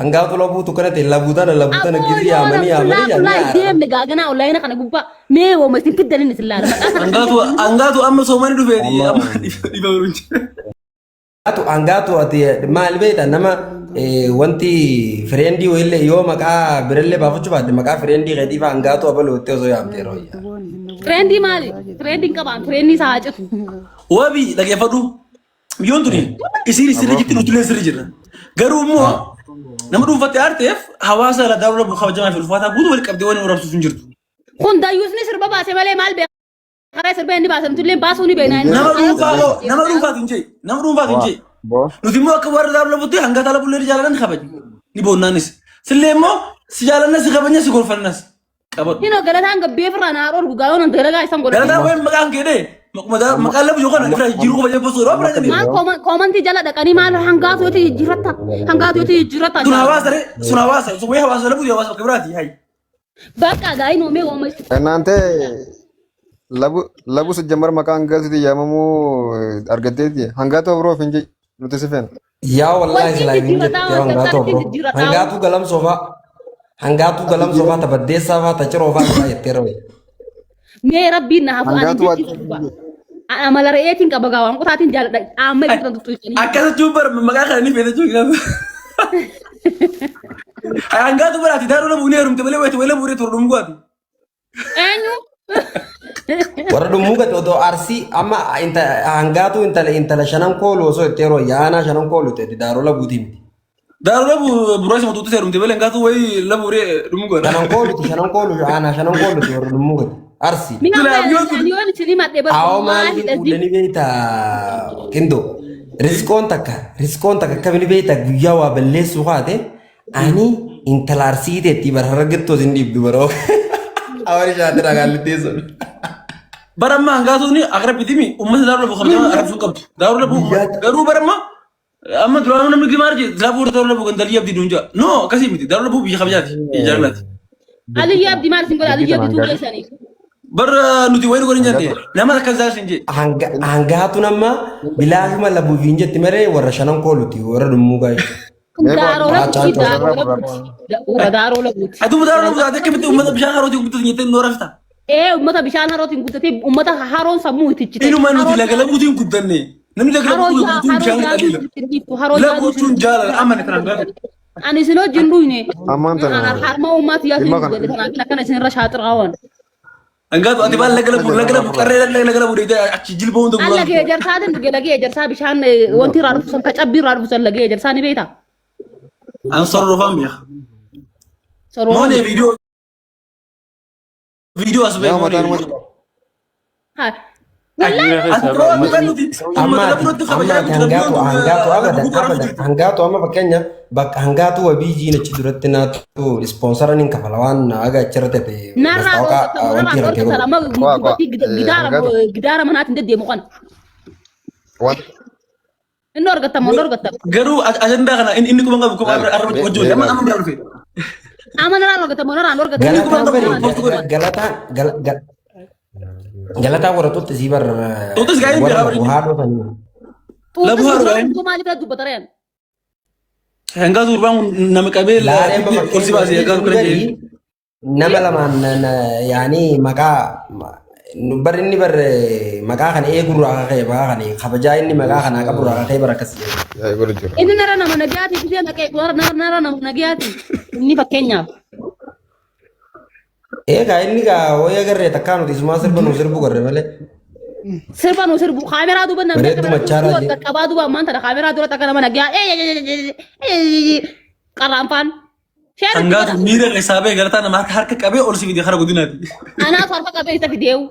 Anggaatu labuutu kanatti labuutana girri yaamanii Wallahi deemne gaagana online kana gubbaa mee wooma isin fiddan inni sillaala. Angaatu amma soomani dhufeeti amma dhibaruun jira. Anggaatu ati maal beekta nama wanti firendii wayillee yoo maqaa birallee baafachuu baatte maqaa firendii gadii fa'aa anggaatu abaloottee osoo yaamte yeroo Friendii maali? Friendii qabaan friendii isaa hacutu. Wabi dhaggeeffadhu biyyoon tuni isin sirri jitti nuti illee sirri jirra. Garuu immoo nama dhuunfaatti aarteef hawaasa ala daaruu rabbu kabajamaa fi ulfaataa guutuu wal qabdee waan warabsuuf hin jirtu. Kun dayyuusni sirba baase malee maal beeka? Karaa sirba inni baasan tullee baasuu ni beekna. Nama dhuunfaatu hin jee. Nama dhuunfaatu hin jee. Nuti immoo akka warra daaruu rabbutti hanga taala bullee jaalatan ni kabajna. Ni boonnaanis. Sillee immoo si jaalanna si kabajna si gorfannas. Qabadhu. Hino galataan gabbee firraa naa dhorgu gaaloon dalagaa isaan godhatu. Galataan wayin maqaan keedee maqaan labu yookaan ifra jiru qofa jabba sooroo bira jedhee. Maal koomantii jala dhaqanii maal hangaatu yoo ta'e jiraata. Hangaatu yoo ta'e jiraata. Sun hawaasa wayi hawaasa labu hawaasa bakka biraati hayi. Bakka gaa'in oomee wooma. እናንተ ለቡ ሲጀመር መቃን ገዝት ያመሙ አርገዴት hangaatu አብሮፍ እንጂ nuti sifen yaa wallahi islaamin jette hangaatu galam sofa tabaddeessaa fa'aa tachiroo fa'aa jettee rawe mee rabbiin na hafu ani amala re'eetiin qaba gaawwan qotaatiin jaaladha amma ibsan tuttuqanii akkasa jubbar maqaa kana ni feete jooginaa hangaatu baraati daaruu lamu ni heerumte malee wayita wayila buuree turu dhumugaati eenyu warra dhumuugate odoo arsii amma hangaatu intala shanan koolu osoo itti yeroo yaanaa shanan koolu ta'e daaruu labuutii miti. Daaruu labu buraasa matuutu heerumte malee hangaatu wayi la buuree dhumugaati. Shanan koolu yaanaa shanan koolu ta'e warra dhumuugate arsii. yoon isin himadhe Awo maali fuudhanii beekta kindo riskoon takka akkamini beekta guyyaa waa balleessuu haate ani intala arsii teetti bara harargettoo sin dhiibdu baroo. Awari shaatira gaallittee sun. Baramma hangaatuuni aqrabitimi ummata daaruu labu kabajama arabsuu qabdu. Daaruu labu garuu baramma amma duraanuu namni gimaar jee daaruu labu gandalii abdii duunjaa. No akkasii miti daaruu labu biyya kabajaati jaalladhi. Aliyyaa abdii maal sin godha aliyyaa abdii tuuleessanii. Bara nuti wayi godhin jante nama akkas jaalsin jee. Hangaatu nama bilaashuma labuuf hin jetti maree warra shanan kooluti warra dhummuu gaa'e. Daaroo labuuti. Aduma daaruu labu taate akkamitti ummata bishaan harootii guddatu jettee nu rafta. Ummata bishaan harootiin guddatee ummata haroon sammuu itti Inuma nuti laga labuutiin guddanne. Namni laga labuutiin bishaan qalila. Labuutiin jaalala amane kana gaatu. Ani isin wajjin dhuyne. Ammaan tana. Harma uummaati yaa jedhe kanaan akkana isin irra shaaxiraawwan. Hangaatu ati baal laga labu qarree laga labu deetee achi jilba hunda guraan. Lagee ejersaa lagee ejersaa bishaan wanti irraa dhufusan ka cabbii irraa dhufusan lagee ejersaa ni beektaa? An sorrofaan beeka. Moonee viidiyoo as beeku moonee. Hangaatu amma fakkeenya bakka hangaatu wabii jiinachi duratti naatu ispoonsara nin kafala waan aga achirra ta'e. Gidaara manaatiin deddeemu kana. Inni argatama garuu ajandaa kana inni kuma qabu kuma arraba wajjin amma biraa dhufe. Amma naraan argatama Galataa warra tutti sii barra. Tuttis gaa'in biraa bari. Labu haadhu gaa'in. Maaliif dubbatareen? Hangaatu urbaan nama qabee qolsi baasee hangaatu kana jee. Nama lamaan yaani maqaa barri inni barre maqaa kana eegurraa kakee maqaa kana kabajaa inni maqaa kana qaburraa kakee bara akkasii. Inni nara nama nagaati bisee naqee nara nama nagaati inni fakkeenyaaf. Egaa inni gaa wayya garree takkaa nuti isumaa sirba nu sirbu garre malee. Sirba nu sirbu kaameraa duuba namni qabaa duuba ammaan tana kaameraa dura takka nama nagaa qarraanfaan. Hangaatu miira isaa bee galataa nama harka qabee ol si fide kara guddinaati. Anaaf harka qabee isa fideewu.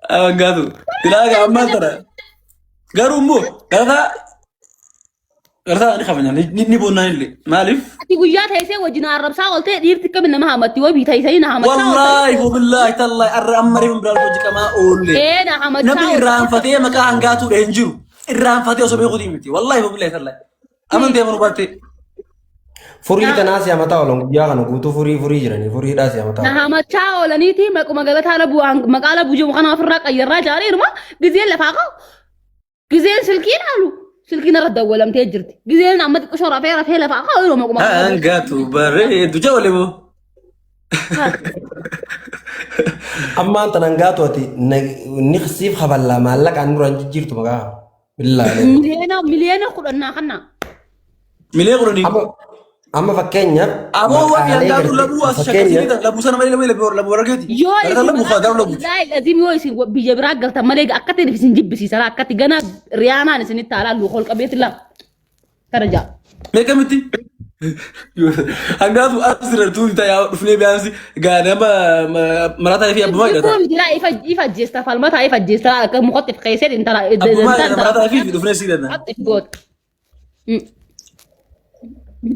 Hangaatu ilaaga ammaan tana garuu immoo galataa ni kabajaan ni boonnaan illee maaliif? Ati guyyaa teessee wajjin arrabsaa ooltee dhiirti akkamiin nama hamatti wabii teessee na hamachaa oolte. Wallaahi wabillaahi tallaahi arra ammaree hundaan hojii qamaa oolle. Na hamachaa namni irraanfatee maqaa hangaatuudha hin jiru. Irraanfatee osoo beekuutii miti. Wallaahi wabillaahi tallaahi. Amantii amanuu baattee. Furii tanaa si'amataa oolan guyyaa kana guutuu furii jiranii furiidhaa si'amataa. Na hamachaa oolaniiti maquma galataa maqaa labuu jiru kana ofirraa qayyarraa jaaree irma gizeen lafaa qabu. Gizeen silkii dhaalu. silkiin irra dawwalamtee jirti. Gizeen amma xiqqoo rafee lafaa haa yeroo maquma. Hangaatu bareedu jawale moo. Ammaan tan hangaatu ati niqsiif haballaa maallaqaan duraan jijjiirtu maqaa. Billaalee. Miliyoona kudhannaa kanna. Milee kudhanii. Amma fakkeenyaaf. Aboo waan hangaatu labuu as shakkisiidha labuu sana malee labuu warrageeti. Yoo labuu faadaa labuu. Azim yoo isin biyya biraa galtan malee akka ta'e isin jibbisiisan akkatti gana riyaanaan isinitti haalaa hol qabeeti laa. Karaja. Meeqamitti? Hangaatu asirrattuu ta'aa dhufnee biyaansi gaadama marataa fi abbumaa hidhata. Kun jira ifa jeesta falmata ifa jeesta akka muqatti qeessee intala. Abbumaa hidhata marataa fi dhufnee siidhata.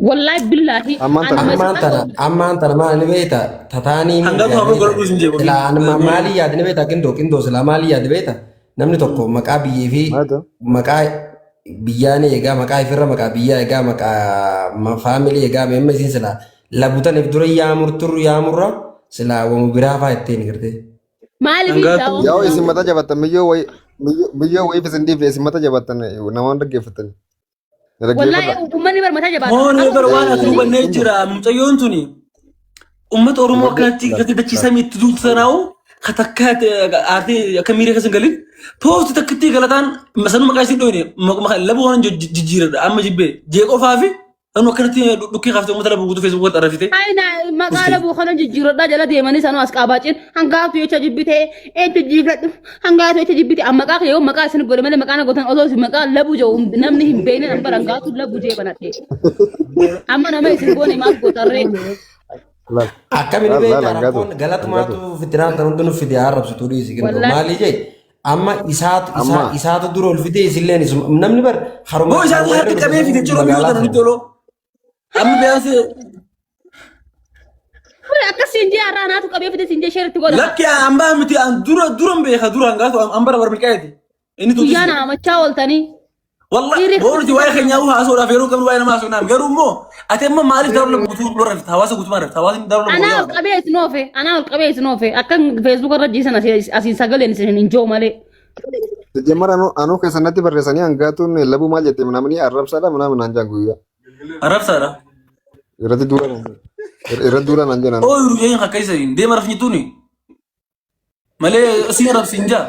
Wallahi billahi. Ammaan tana maal beeta tataanii. Hangaatu hamma godhuu hin jeebu. Ilaa maalii yaadne beeta qindoo silaa maalii yaadne beeta namni tokko maqaa biyyee fi maqaa biyyaan eegaa maqaa ifirra maqaa biyyaa eegaa maqaa faamilii eegaa meemma isiin silaa labutaniif dura yaamurra silaa wamu biraa fa'aa ittiin girtee. Maaliif yaa'u isin mata jabattan biyyoo wayii isin dhiifne isin mata jabattan namoonni dhaggeeffatan. Wallahi uummanni barmataa jabaata. Moonii bar waan asii hubannee jira mucayyoon tuni uummata Oromoo akkanatti gadi dachiisamee itti duutu sanaa'u katakkaate aartee akka miira keessa galin toosti takkitti galataan sanuu maqaa isii dhoyne labuu waan jijjiiradha amma jibbee jeeqofaa fi sanuu akkanatti dhukkee kaaftee uummata labuu guutuu feesbuukii xarrafite. Ayna maqaa labuu kana jijjiiradha jala deemanii sanuu as qaabaaciin hangaatu jecha jibbitee eenyu jibbadhu hangaatu jecha jibbite amma maqaa yoo maqaa isin godhe malee maqaa na gootan osoo isin maqaa labuu jiru namni hin beekne nama hangaatu labuu jee banadhe amma nama isin goone maal gootarree. Akkamiin beektaa rakkoon galatumaatu fitiraan kan hundi nuuf fidee arrabsituu dhiisi kennu maalii jee amma isaatu dura ol fidee isilleen namni bar haruma. Moo isaatu harka qabee fide jiru biyyoota nuti toloo amma biyaansi. Akkasiin jee har'aanaatu qabee fide siin jee sheeritti godha. Lakki ambaa miti duran beeka duraan gaatu ambara barbilqaayeti. Guyyaa namachaa ooltanii. Wallahi boorti waa'ee keenyaa haasa'uudhaaf yeroo qabnu waa'ee nama haasa'uudhaaf garuu immoo ati amma maaliif dabaluu guutuu lorrafta hawaasa guutumaa rafta hawaasni dabaluu anaa ol qabee isin oofe akka feesbuuk irra jiisan asiin sagaleen isin hin joo malee. Jamara anuu keessatti barreessanii hangaatuun labuu maal jettee namni arrabsaadha namni naan jaan guyyaa. Arrabsaadha. Irratti duura naan jaan. Oo yuruu akka isa deema rafnyituuni malee siin arrabsiin jaa.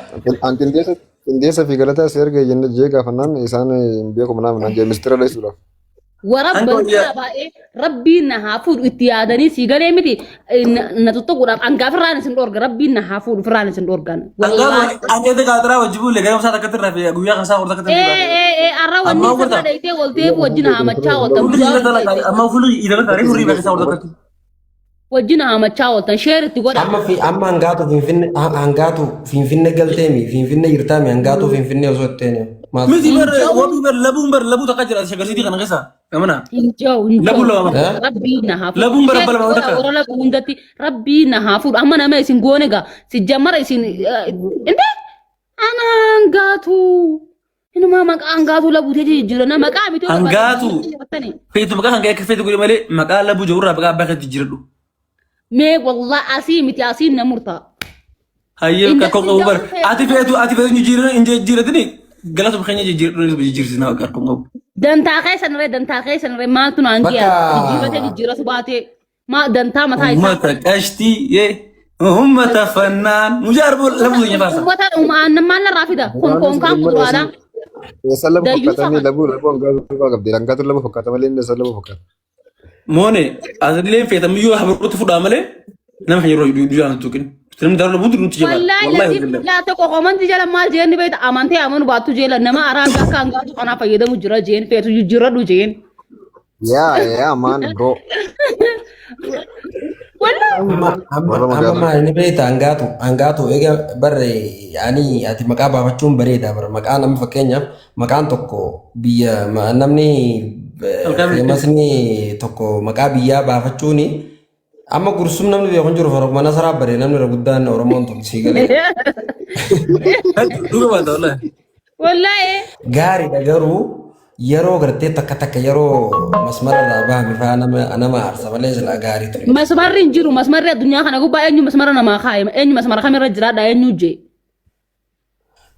Indeessa fi galataa si erga jee gaafannaan isaan beekuma naan jee mistira dheessuudhaaf. Rabbiin na haa fuudhu itti yaadanii si galee miti na tuttuquudhaaf hangaafirraan isin dhoorga rabbiin na haa fuudhu firraan isin dhoorgan. Angeete gaatiraa wajji bulle gara masaa takka tirraa fi guyyaa kan isaa horta akka tirraa. Arra wanni sirra dheeytee oltee wajjin haamachaa ooltan. Amma fulli idala taaree furii bakka isaa horta akka. Wajjin haamachaa ooltan sheeritti godha. Amma hangaatu finfinne galteemi finfinne jirtaami hangaatu finfinne osoo itteen. Miti labuu takka jira shagarsiitii kana keessa gamana. Injoo rabbii na haa fuudhu. Labuun bara balbala takka. Warra labuu hundatti rabbii na haa fuudhu amma nama isin goone gaa si jammara isin inde ana hangaatu. Inuma maqaa hangaatu labuutee jijjiirra na maqaa miti. Hangaatu feetu maqaa hangaa akka feetu godhe malee maqaa labuu jirurraa maqaa abbaa kan jijjiiradhu. Mee wallah asii miti asiin na murtaa. Hayyee kakko qabu bara ati feetu jijjiiratini galatu keenya jijjiirsinaa qarqoon qabu. Dantaa keessanirree maaltu naan giyaa jijjiiratu baatee dantaa mataa isaa. Uummata qashtii uummata fannaan mujaar labuu keenya faasa. Uummata maal narraa fida konkaan kuduraadhaa. Eessa labu fakkaatanii labuu hangaatu qabdi hangaatu labu fakkaata malee inni eessa labu fakkaata. Moone asillee feetamiyyuu habaruutti fudhaa malee nama kan yeroo duraan tuqin. Namni daaruu labuutu nuti jabaa. Wallaahi laata qoqomanti jala maal jeen beekta amantee amanu baattu jeela nama araagaa akka hangaatu kanaa fayyadamu jira jeen feetu jijjiirradhu jeen. Yaa man bro. Amma inni beekta hangaatu egaa barre ani ati maqaa baafachuun bareeda bara maqaan amma fakkeenyaaf maqaan tokko biyya namni feemasni tokko maqaa biyyaa baafachuuni amma gursum namni beekun jiru faraq mana saraa bare namni irra guddaan Oromoon tokko sii galee. Wallaahi. Gaariidha garuu yeroo gartee takka yeroo masmara irraa bahame fa'aa nama aarsa malee sila gaarii ture. Masmarri hin jiru masmarri addunyaa kana gubbaa eenyu masmara namaa kaa'e eenyu masmara kamirra jiraadha eenyu jee.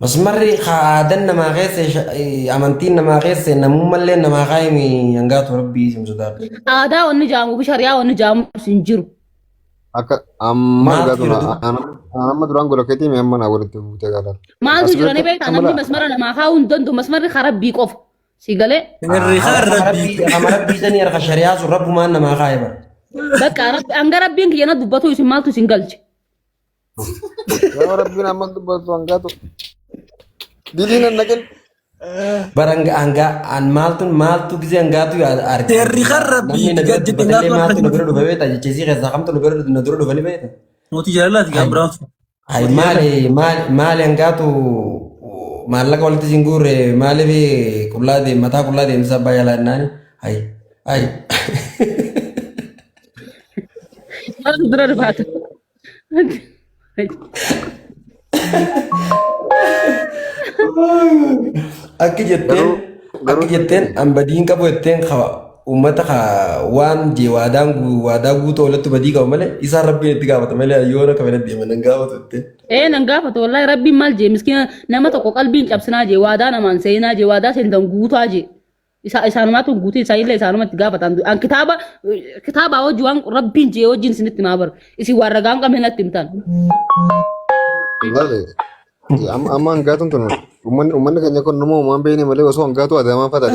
Masmarri aadan namaa keessa amantiin namaa keessa namummallee namaa kaayimi hangaatu rabbii simsuudhaaf. Aadaa wanni jaamu fi shari'aa wanni jaamu hin jiru. Akka amma hangaatu amma duraan golokeetii mi amma naa walitti buutee gaafata. Maaltu jira ni beektaa namni masmara namaa kaa'uu hin danda'u masmarri karabbii qofa. Si galee. Rabbii sanii harka shari'aa sun rabbumaan namaa kaayee bara. Bakka hanga rabbiin kiyya na dubbatu isin maaltu isin galche. Yoo rabbiin amma dubbatu hangaatu. Diliin an naqin. Barang an maaltu gisee hangaatu arge. Seerri kan rabbii gadi Batallee maaltu nu bira dhufa beektaa jecheesii keessaa kamtu nu bira dhufanii beektaa. mootii jaalalaati gaa biraatu. Ay maali hangaatu maallaqa walitti siin guurre maaliif qullaa mataa qullaa deemsa abbaa jalaa jennaani. Ay. Maaltu bira dhufaata. Akki jetteen ambadiin qabu jetteen uummata waan jee waadaa guutuu walitti badii qabu malee isaan rabbiin itti gaafata malee yoona kabina deeman nan gaafatu jetteen. Nan gaafata wallahi rabbiin maal jee miskiina nama tokko qalbiin cabsinaa jee waadaa namaan seenaa jee waadaa seentan guutaa jee. Isaanumatu guutuu isaanillee isaanumatti gaafatan. An kitaaba hojii waan rabbiin jee hojiin isinitti maa bara. Isin waan ragaan qabne natti himtan. Amma hangaatuun tun uummanni keenya kun nama uumaan beekne malee osoo hangaatu adamaa fataa.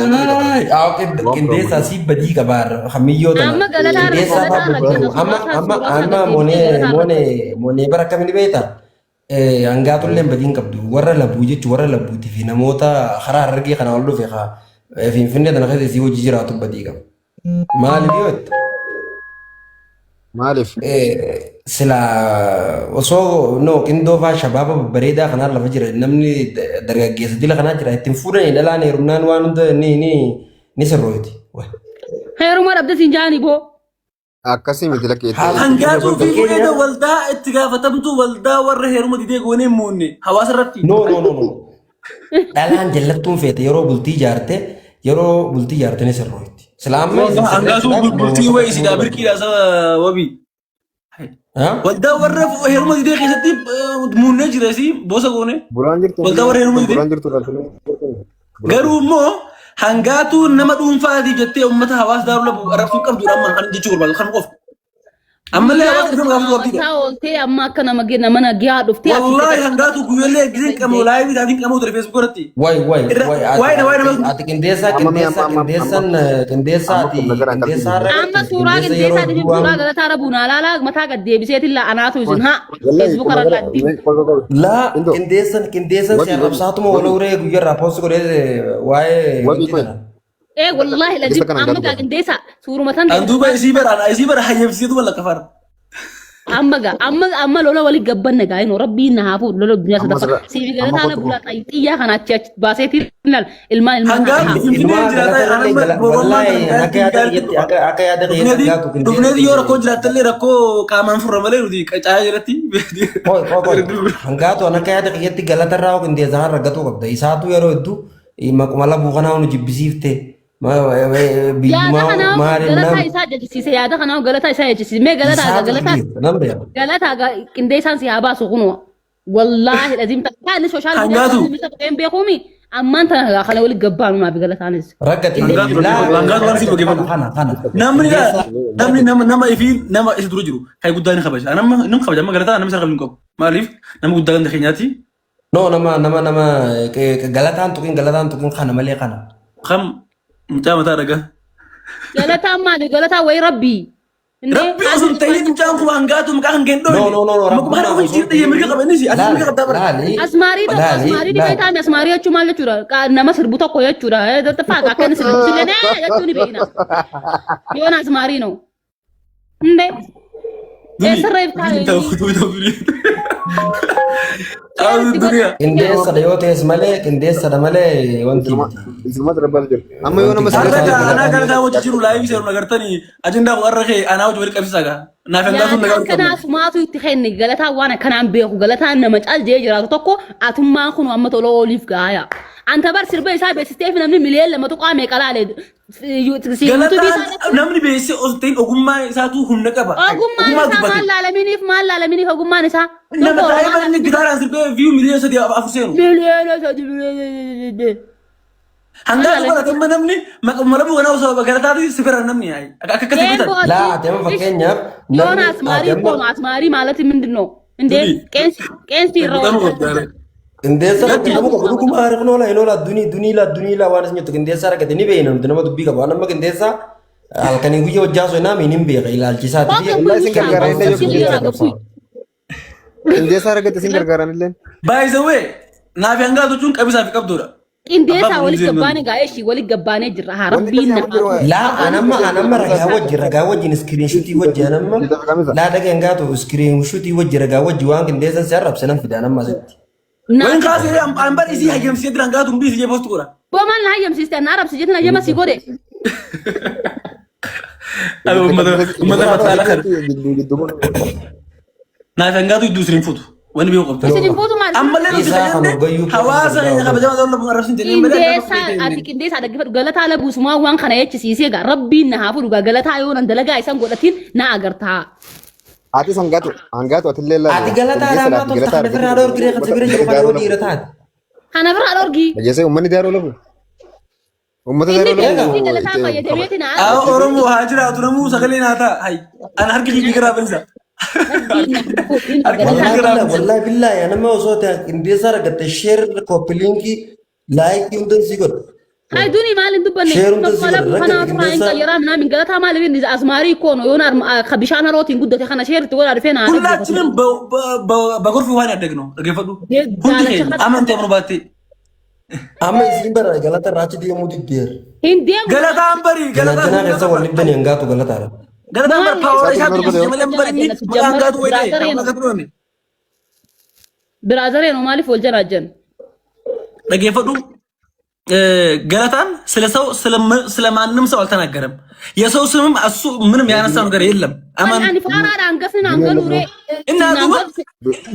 Qindeessaa si badii qabaar hamiyyoota. Amma galataa amma moonee bara akkamini beektaa? Hangaatullee badiin qabdu warra labbuu jechuun warra labbuutii fi namoota karaa harargee kana wal dhufe Finfinnee tana keessa isii hojii jiraatu badii qaba. Maaliif yoo jette? Maaliif? Sila osoo qindoo fa'aa shabaaba bareedaa kanaan lafa jira namni dargaggeessa dila kanaa jira ittiin fuudhanii dhalaan heerumnaan waan hunda ni sirrooti. Heeruma dhabde siin jaani boo. Akkasii miti lakkee. Hangaatu fi fuudhee waldaa itti gaafatamtu waldaa warra heeruma didee goonee muunne hawaasa irratti. No. Dhalaan jallattuun feete yeroo bultii ijaarte ni sirrooti. Hangaatu bultii wayii sidaa birqiidhaa wabii. Waldaa warra heeruma didee keessatti muunnee jira si boosa goone. Waldaa warra heeruma didee. Garuu immoo hangaatu nama dhuunfaatiif jettee uummata hawaasa daaruu labu arabsuu qabdu amma kan jechuu barbaadu kan qofa. Ammallee hawaasa kan gaafatu qabdi. Ooltee amma akka nama giyaa dhuftee. Wallahi hangaatu guyyaalee giseen qamoo laayivii taatiin qamoo ture feesbuuk irratti. Ati qindeessaa amma suuraa qindeessaa fi suuraa galataa rabuun alaalaa mataa gad deebiseetiin la'anaatu isin haa feesbuuk irratti. Laa qindeessan si arrabsaatuma wal uree guyyaarraa poosti godhee waa'ee. Wallahi lazim amma gaa qindeessaa suuruma tan. Anduuba isii bara hayyamsiitu wal lakkafar. Amma lola wali gabbanna gaa inoo rabbiin na haafu lola dunyaa sadafa. Siifi galataa na bulaa xiyyaa kana achi baaseetiin ilmaan. Hangaatu Finfinnee jiraata akka yaada qiyyaatu. Dufneeti yoo rakkoo jiraattallee rakkoo qaamaan furra malee nuti qacaaya jiratti. Hangaatu akka yaada qiyyaatti galatarraa qindeessaa har'a gatuu qabda. Isaatu yeroo hedduu maquma labuu kanaa nu jibbisiifte. Galataa isaa jechisiise yaada kanaa galataa isaa jechisiise mee galataa qindeessaan si haa baasu kunoo wallaahi lazim ta'a inni sooshaal miidiyaa ta'een beekumi ammaan tana kana wali gabbaan maafi galataanis. Raggati namni nama ifi nama isa dura jiru hay guddaa ni kabaja nama kabaja amma galataa nama isa qabnu qabu maaliif nama guddaa ganda keenyaati. No nama galataan tuqin kana malee kana. Kam mucaa mataa dhagaa. Galataan maali galataa wayi rabbii. Rabbii osoo ta'ee mucaan kun hangaatu maqaa kan gendoo. No. Maqaa kan kun jirti mirga qabanis asii mirga qabdaa bara. Asmaarii dhibeetaan asmaarii jechuun maal jechuudha nama sirbu tokko jechuudha faaka akka inni sirbu sillee jechuun ni beekna. Yoon asmaarii no. Ndee. Eessarra Qindeessadha yoo ta'es malee qindeessadha malee wanti amma yoo nama Anaa galataa wajji jiru laayivii seeru nagartanii ajandaa warra kee anaa wajji wali qabsiisaa gaa. naaf hangaatuun nagaa yaa kanaaf maatu itti kenne galataa waan kanaan beeku galataa nama caalje jiraatu tokko atummaan kun amma tolo oliif gaaya anta bar sirba isaa beeksistee fi namni miliyoon lama tuqaa meeqa laale galataan namni beeksise osoo ogummaa isaatu humna qaba ogummaan isaa maal laalaminiif ogummaan isaa nama taa'ee inni gitaaraan sirbee view miliyoon 3 afur seenu miliyoon 3 hangaatu godhatama namni mala bu'anaa osoo galataati sifira namni akka bitan laa atema fakkeenyaaf Yonas Mari ማለት ምንድነው እንዴ ቄንሲ ይራው Indeessa nama qabu dhuguma harknoo la inola dunii la waan isin indeessa argate ni beeyna nama dubbii qabu nama indeessa halkanii guyyaa hojjaa soo nama hin beeka ilaalchisaa Wallahi isin gargaaran illee indeessa argate isin gargaaran illee. by the way naaf hangaatu chun qabisaa fi qabdoodha indeessa wali gabbaane gaa'eshi wali gabbaane jirra harabbiin laa anamma ragaa wajjin screenshotii wajji anamma laa dhageen gaatu screenshotii wajji ragaa wajji waan indeessan si arrabsanan fida anamma asitti. Wan kaasee ambar isii hayyamsee diran gaatu hundi isii post godha. Boman la hayyamsiiste na arab sijetina yema si gode. Ado ummata fatala kar. Na fangaatu idusrin futu. Wani biyo qabta. Isinin futu mal. Amma leenu sidayende hawaasa ina qabajama dawla bu arabsin jenne mele. Indeessa ati qindeessa daggifatu galataa labuusuma waan kana yechisiisee ga rabbiin na hafu dhuga galataa yoonan dalagaa isan godhatiin na agartaa. Ati sangaatu atillee la. Ati galataa lama tofta kana firraa dorgiree kan sibire jiru kan wali irataat. Kana firraa dorgi. Jese ummanni daaroo lafu. Ummata daaroo Inni galataa fayyadameeti na. Oromo hajira tunamu sagalee naata hay an harki jigira bensa. Wallahi billahi anama osoo ta'e indeessa argatte share copy link like hundan si godhu. Hai duni malin dubbanne kola kana fa'in kayira mina min galata malin asmari kono yonar khabishana rotin guddate kana sheer to wala rafena ሁላችንም በጎርፍ ውሃ ያደግነው ደገፈዱ ሁndi አመንተ ምሩባቴ amma isin bara galata raachi deemuu diddeer hindem ገለታ አንበሪ ገለታ galata keessa wal dhibdan hangaatu galata dha ገለታ አንበር ፓወር ሻት ጀመለምበርኒ አንጋቱ ወይ አንጋቱ ነው ብራዘር ነው ማሊፍ ወልጀናጀን ደገፈዱ ገለታን ስለሰው ስለማንም ሰው አልተናገረም የሰው ስምም እሱ ምንም ያነሳው ነገር የለም አማን አኒ ፈራራ አንገስና አንገሉሬ እናቱ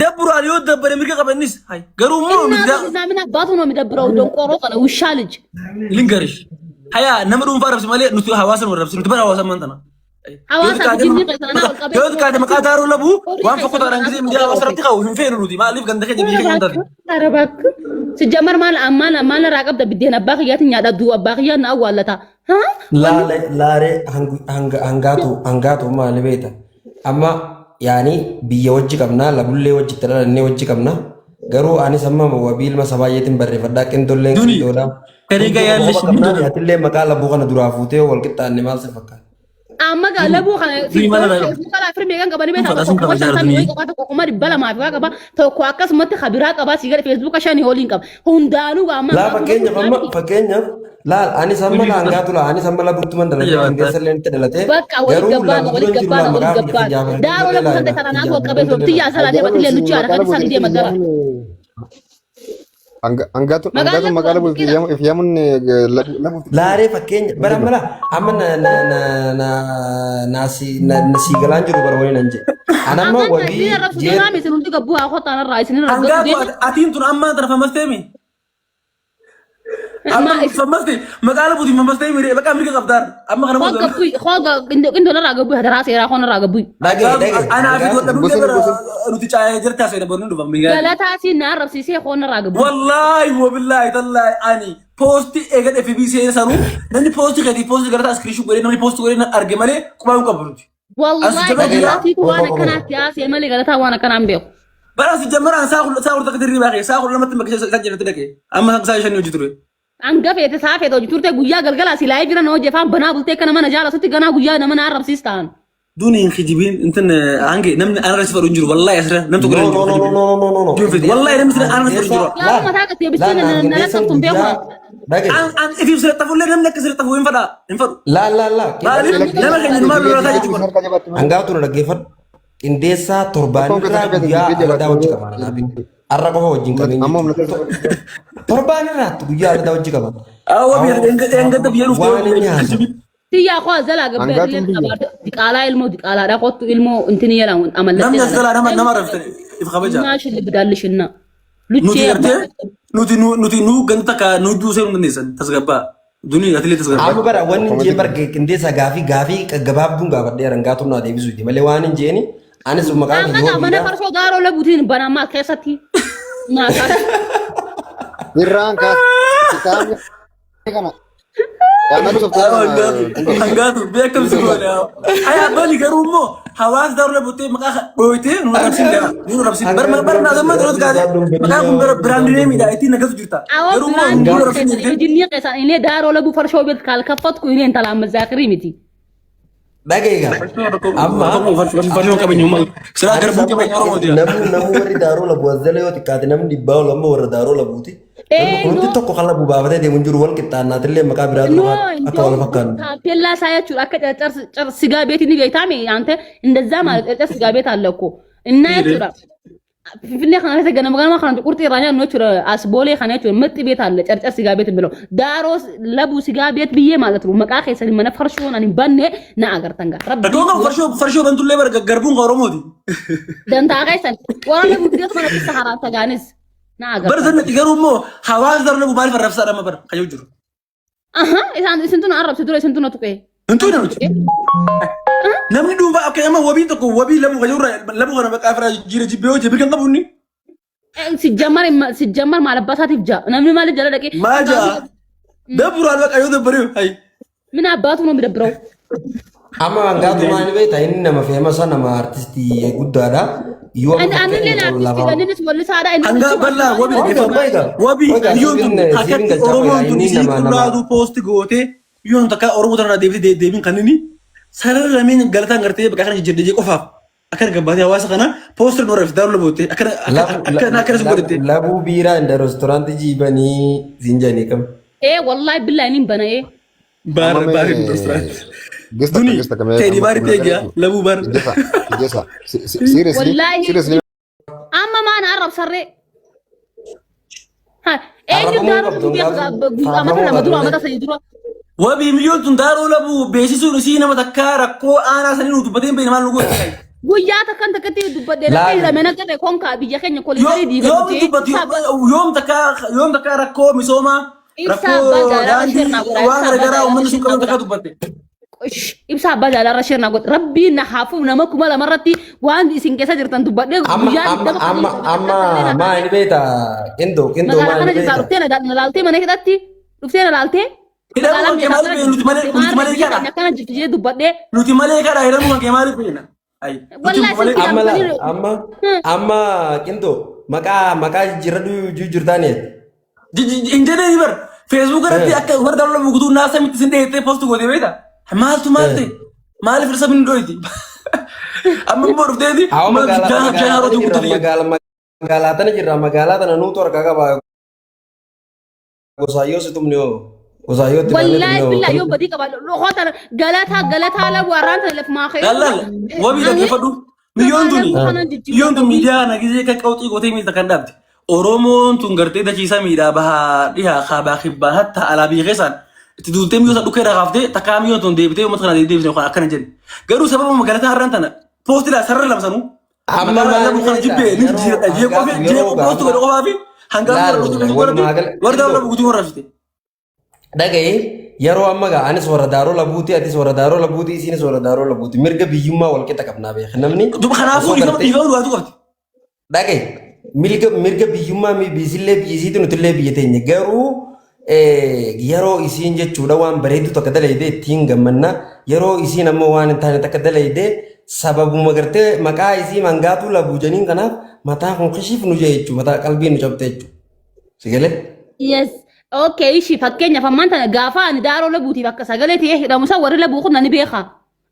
ደብሩ አልዮ ደበረ የሚቀበንስ አይ ገሩሙ እና ምን አባቱ ነው የሚደብረው ደንቆሮ ቀለ ውሻ ልጅ ልንገርሽ ሀያ ነምሩን ፋረብስ ማለት ንቱ ሐዋስን ወረብስ ንቱ በሐዋሳ ማንተና ሐዋሳ ግን ይቀጥና ወልቀበ ገውት ካደ መቃታሩ ለቡ ዋን ፈቆታራን ጊዜ እንዲያ ወሰረትካው ህንፌኑ ኑቲ ማሊፍ ገንደከ ጀቢ ይከንታል አረባክ ሲጀመር ማል ራቀብ ደብዴን አባክ ያትኛ ዳዱ አባክ ያን አዋለታ laare hangaatu maali beeta amma yaani biyya wajji qabna labullee wajji talalannee wajji qabna garuu anis amma wabiilma sabaayyeetiin barreeffadhaa qindolleen qindoodha kariga yaallish atillee maqaa labuu kana duraa fuutee wal qixxaanne maal si fakkaata amma ga labu kana kala firme kan gabani beta ko tan ni ko ta ko mari bala ma fa gaba to ko akas mat khabira qaba sigar facebook shani holin qab hundanu ga amma la fakkeenya laal ani samma la hangaatu la ani samma la burtuman dalate indeessalleen itti dalate garuu wali gabbaan daaro la buusate kana naatu qabe so tiya sala de batile luchu ara kan sali de magara Anggaatu magaalaa bultii ifyaamun lafu. Laaree fakkeenya bara mala amma na si galaan jiru bara waliin anje. Anamma wabii jeera misin hundi gabbu haa qotaan irraa isin irraa Anggaatu atiin tun amma tana famastemi. Amma famasti magaalaa bultii famastemi ree bakka Ameerika qabdaan amma kana mo gabbu xoga indo irraa gabbu hadara seera xoon irraa gabbu. Ana fi godha dhugee bara nuti caayee jirtaa seera bornu dhufa migaa. Galataa si na rabsiisee xoon irraa gabbu. Wallahi wabillahi tallahi ani posti eega FBC sanu namni posti gadi posti garata screenshot godhe namni posti godhe arge malee qubaan qabruti. Wallahi galatii waan akkanaatti yaasee malee galataa waan akkanaan beeku. Bara si jamara saa kurta kadiri baaqee saa kurta lamatti makkee kan jedhate dhaqee amma saa shanii hojii ture. Anga feete saa feete hojii turte guyyaa galgala si laayii jira na hojii afaan banaa bultee kana mana jaala sutti ganaa guyyaa nama na arrabsiistaan. Duni khijibin intan ange namni ana rasifa unjiru wallahi asra namtu gure no wallahi namni ana rasifa unjiru yaa mata ka tee bisin na la tum beeku an if yusra tafulle namni kasra tafu infada infadu la nama kan ma lo ta jitu Anggaatu na dhaggeeffadhu qindeessaa torbaanirraa guyyaa adadaa hojii qaba naafi arra qofa wajjin qabeenya torbaanirraatti guyyaa adadaa hojii qaba awa biya engata biya waan inni haasawu Tiyyaa koo zalaa gabbee Hangaatuun illee biyya. qabaadha. Diqaalaa dha qottu ilmoo intini jedha amallattee. namni as galaa nama raftan if kabaja Naa shilli bidaallishinna. nuti Luchee gartee nuti nu ganta ka nu duusee nu dandeessan tasgabbaa dunii atilee tasgabbaa Amma bara wanni hin jee marge qindeessa gaafii gabaabduun gaafadhee rangaatuun naa deebisuuti malee waan hin jeeni anis maqaan kiyya Amma yoo mana biidhaa farsoo gaaroo labuutiin banamaa keessatti. Naasaa. Birraan kaas. Kitaabni kana. Kana dhufu hangaatu beekamsi goone ay abbali garuu immoo hawaasa daaruu buttee maqaa dhooytee nu rabsin barna gamma doot gaade maqaa kun biraandinee miidhaa ittiin nagatu jirta garuu immoo nu rabsin jettee Jinni keessaa inni daaroo labuu farshoo beet kaalkaffatku inni intala mazaakirii miti. dhageega amma farshoo qabeenyummaa siraa garbuu qabeenya oromooti namni warri daaroo labu wazzala yoo xiqqaate namni dhibbaa lamma warra daaroo labuuti. Wanti tokko kan labu baafatee deemu hin jiru wal qixxaannaatillee maqaa biraatu akka wal fakkaannu. Taappeellaa isaa jechuudha akka ጨርጨር ስጋ ቤት ni beektaame አንተ እንደዛ ማለት ጨርጨር ስጋ ቤት አለ እኮ እና jechuudha ፊንፊኔ kana isa ganama kana qurxii irraa nyaannu jechuudha as boolee kana jechuudha mixi ቤት አለ ጨርጨር ስጋ ቤት ብለው daaroo labu ስጋ ቤት ብዬ ማለት ነው maqaa keessanii mana farshoon ani banne na agartan gaa rabbi Doonga farshoo bantullee bara garbuun ka oromooti dantaa keessan warra labu biyya kana keessa haraata gaanis na agartan. bara sanatti garuu immoo hawaasa daaruu labu maaliif arrabsaa dhamma bara kayyoo jiru Aha isaan isintu na arrabsi dura isintu na tuqee. Hintuun nuti namni dhuunfaa akka nama wabii tokko wabii lamu kayyoo lamu kana maqaa firaa jira jibbee hojii birkan qabu inni ሲጀመር ማለባሳቲፍ ጃ ነምን ማለት ጀለ ደቂ ማጃ ደብሯል በቃ yoo dabbaree hay ምን አባቱ ነው የሚደብረው? Amma hangaatu maal beekta inni nama feemasa nama artistii guddaadha. Yoo አንድ ሌላ አርቲስት ወልሳዳ hanga bal'aa wabii biyyoon tun akkatti oromoon tun isii qullaatu poosti gootee biyyoon takka oromoo tanarraa deebiin kan inni sarara lameen galataan gartee bakka kana jijjiirree qofaaf akka gabbaatee hawaasa kana poosti nu rafis daaruu labootte akka si godhette. Labuu biiraa inda reestooraantii jiibanii zinjanii kam. والله بالله اني بنايه Baar reestooraantii. Duni teedii baari teegiya labuu baar. Seriously. والله Seriously. اما ما انا اعرف سري ها ايه دارو مثلا مدرو متى سيدرو Wabii biyyoon tun daaruu labuu beeksisuun isii nama takka rakkoo aanaa sanii nu dubbateen beekna maal nu godhe. guyyaa kan takkatti dubbadde Laal. la mena kade konka biyya keenya kolii yoom takka rakkoo misoomaa rakkoo daandii waan garagaraa uummanni sun qaban takka dubbatte. ibsa abbaa jaalarra shirna god rabbii na haafu nama kuma lamarratti waan isin keessa jirtan dubbadde Amma maal beekta qindoo magaalaa maal kana jirtaa beekta. dhuftee na laaltee mana hidhatti dhuftee na laaltee Hidhamuu kan kee maaliif nuti malee kana akkana jirtu jee dubbadde nuti malee kana hidhamuu kan kee maaliif beekna. Amma qindoo maqaa jijjiirradhu jijjiirtaanii. Injinii bar feesbuuk irratti akka warra daaruu labuu guutuu naasa miti sin dheettee poosti gootee beekta. Maaltu maal ta'e maaliif irsa min dhoyti. Amma immoo dhufteeti Magaalaa tana jirra magaalaa tana nuutu harkaa qaba. Gosaayyoo si tumni hoo. Gosaayyoo itti wallahi billahi yoo badii qaba loqota galata la waranta laf ma khair Dallal wabii dhaggeeffadhu biyyoon tun miidiyaa na gisee kan qawxii gootee miidha kan dhaabde. Oromoon tun gartee dachiisaa miidhaa bahaa dhihaa kaabaa kibbaa hatta alaa biyya keessaan itti duultee miyyoo dhukkee dhagaaftee takkaa miyyoon tun deebitee uummata kana deebisee kan akkana jedhe. Garuu sababa magaalaa har'aan tana poostii sarara lamsanuu magaalaa lamu kana jibbee ni jijjiiradha jee poostu godhe qofaa fi hangaan warra daaruu labu guutuu warraabsite. Dhaga'ee yeroo amma gaa anis warra daaroo labuuti atis warra daaroo labuuti isinis warra daaroo labuuti mirga biyyummaa wal qixa qabnaa beeka namni. Kanaafuu dhiifama dhugaatu qabdi. Dhaga'e mirga biyyummaa biisillee biyyisiiti nutillee biyya teenya garuu yeroo isiin jechuudha waan bareedu takka dalayde ittiin gammanna yeroo isiin ammoo waan hin taane takka dalayde sababuma gartee maqaa isii mangaatuu labuu janiin kanaaf mataa kun kishiif nu jee jechuudha mataa qalbii nu cabte jechuudha. Sigalee? yes okay ishi fakkeenyaaf ammaan tana gaafa ani daaroo labuutiif akka sagalee ta'ee hidhamu isaa warri labuu kun nani beeka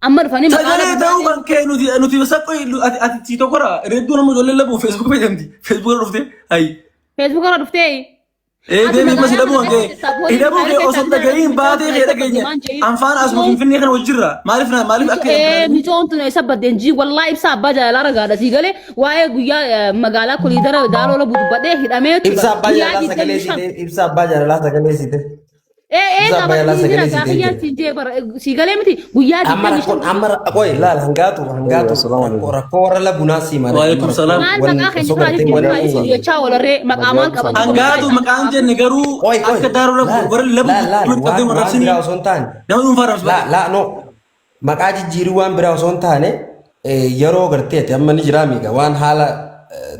amma dhufanii Sagalee ta'uu kan kee nuti saqqoo ati si tokkora reedduu nama ijoollee labuu feesbuuk fayyadamti feesbuuk irra dhuftee ayi. Facebook irra dhuftee Deebii mas hidhamuu kan kee hidhamuu kee osoo dhaga'iin baatee kee dhageenya anfaan asuma finfinnee kana wajjirra maaliif akka micoomtu isa baddeenjii wallahi ibsa abbaa jaalalaa ragaadha sii galee waa'ee guyyaa magaalaa koliidara daaroo labuu dubbadhee hidhamee Ibsa abbaa jaalalaa sagalee siite. Zabaya sagalee si Sigalee miti guyyaa Amara koy laal hangatu rakkoo warra labunaa si mara. Waalaikum salaam. maal maqaa keenya fa'aa jechuun jechaa walarree maqaamaan qaban. Hangaatu maqaan jenne garuu akka daaruu labu warra labu qabdee marabsini. Nama dhuunfaa rabsu. La no maqaa jijjiiruu waan biraa osoo hin taane yeroo garteeti amma ni jira miiga waan haala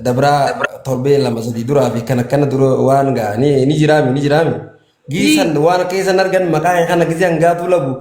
dabraa torbee lama sadii duraa fi kan akkana dura waan gaa ni jiraami. Gisan waan keessan argan maqaa kana gisee hangaatu labu